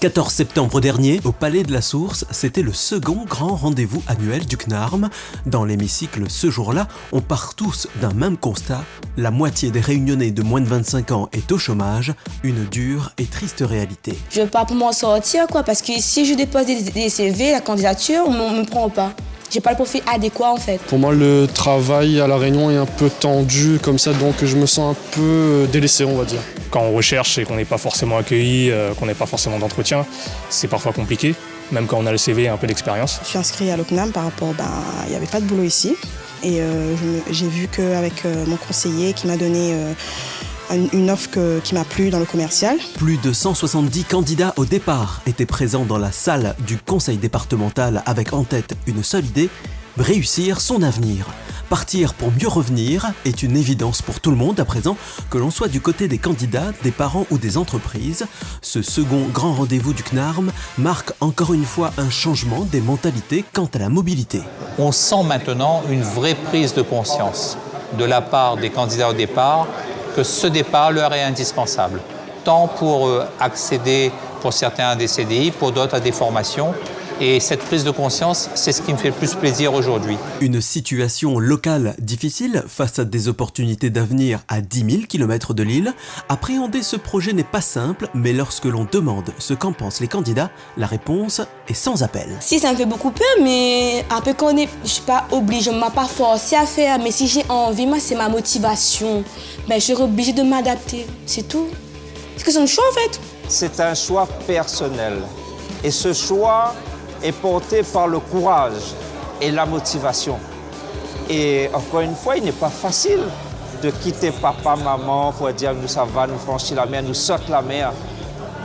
14 septembre dernier, au Palais de la Source, c'était le second grand rendez-vous annuel du CNARM. Dans l'hémicycle ce jour-là, on part tous d'un même constat. La moitié des réunionnais de moins de 25 ans est au chômage, une dure et triste réalité. Je pars pour m'en sortir, parce que si je dépose des CV, la candidature, on ne me prend pas. J'ai pas le profil adéquat en fait. Pour moi, le travail à La Réunion est un peu tendu comme ça, donc je me sens un peu délaissé, on va dire. Quand on recherche et qu'on n'est pas forcément accueilli, qu'on n'a pas forcément d'entretien, c'est parfois compliqué, même quand on a le CV et un peu d'expérience. Je suis inscrite à l'OCNAM par rapport, il n'y avait pas de boulot ici. Et j'ai vu qu'avec mon conseiller qui m'a donné une offre qui m'a plu dans le commercial. Plus de 170 candidats au départ étaient présents dans la salle du conseil départemental avec en tête une seule idée, réussir son avenir. Partir pour mieux revenir est une évidence pour tout le monde à présent, que l'on soit du côté des candidats, des parents ou des entreprises. Ce second grand rendez-vous du CNARM marque encore une fois un changement des mentalités quant à la mobilité. On sent maintenant une vraie prise de conscience de la part des candidats au départ que ce départ leur est indispensable, tant pour accéder pour certains à des CDI, pour d'autres à des formations. Et cette prise de conscience, c'est ce qui me fait le plus plaisir aujourd'hui. Une situation locale difficile face à des opportunités d'avenir à 10 000 km de l'île. Appréhender ce projet n'est pas simple, mais lorsque l'on demande ce qu'en pensent les candidats, la réponse est sans appel. Si, ça me fait beaucoup peur, mais un peu je ne suis pas obligée, on ne m'a pas forcé à faire, mais si j'ai envie, moi c'est ma motivation. Je serai obligée de m'adapter, c'est tout. Est-ce que c'est un choix en fait? C'est un choix personnel. Et ce choix est porté par le courage et la motivation. Et encore une fois, il n'est pas facile de quitter papa, maman pour dire nous ça va, nous franchir la mer, nous sauter la mer.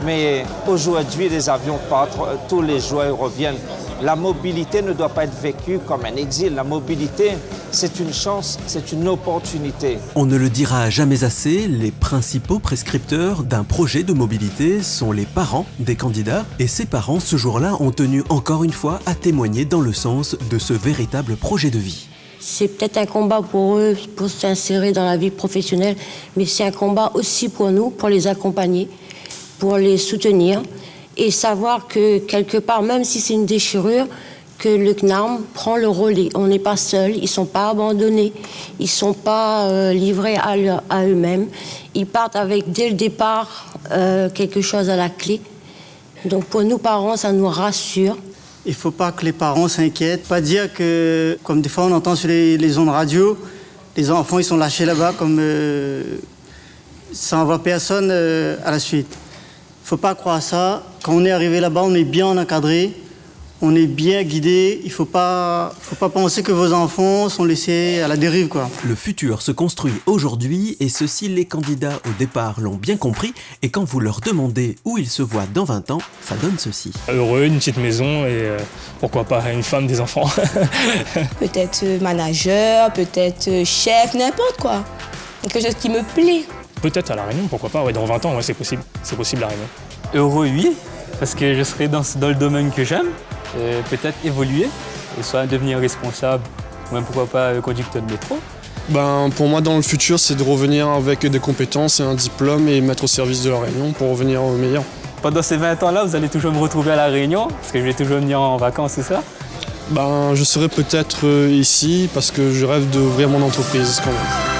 Mais aujourd'hui, les avions partent tous les jours et reviennent. La mobilité ne doit pas être vécue comme un exil. La mobilité, c'est une chance, c'est une opportunité. On ne le dira jamais assez, les principaux prescripteurs d'un projet de mobilité sont les parents des candidats. Et ces parents, ce jour-là, ont tenu encore une fois à témoigner dans le sens de ce véritable projet de vie. C'est peut-être un combat pour eux, pour s'insérer dans la vie professionnelle, mais c'est un combat aussi pour nous, pour les accompagner, pour les soutenir et savoir que quelque part, même si c'est une déchirure, que le CNARM prend le relais. On n'est pas seuls, ils ne sont pas abandonnés, ils ne sont pas livrés à eux-mêmes. Ils partent avec, dès le départ, quelque chose à la clé. Donc pour nous, parents, ça nous rassure. Il ne faut pas que les parents s'inquiètent. Pas dire que, comme des fois on entend sur les ondes radio, les enfants ils sont lâchés là-bas comme ça n'envoie personne à la suite. Il ne faut pas croire ça. Quand on est arrivé là-bas, on est bien encadré, on est bien guidé. Il ne faut pas penser que vos enfants sont laissés à la dérive, quoi. Le futur se construit aujourd'hui et ceci, les candidats au départ l'ont bien compris. Et quand vous leur demandez où ils se voient dans 20 ans, ça donne ceci. Heureux, une petite maison et pourquoi pas une femme, des enfants. Peut-être manager, peut-être chef, n'importe quoi. Quelque chose qui me plaît. Peut-être à La Réunion, pourquoi pas, dans 20 ans, ouais, c'est possible La Réunion. Heureux, oui, parce que je serai dans le domaine que j'aime, peut-être évoluer, et soit devenir responsable, ou même pourquoi pas conducteur de métro. Pour moi, dans le futur, c'est de revenir avec des compétences et un diplôme et mettre au service de La Réunion pour revenir au meilleur. Pendant ces 20 ans-là, vous allez toujours me retrouver à La Réunion, parce que je vais toujours venir en vacances, c'est ça? Je serai peut-être ici parce que je rêve d'ouvrir mon entreprise quand même.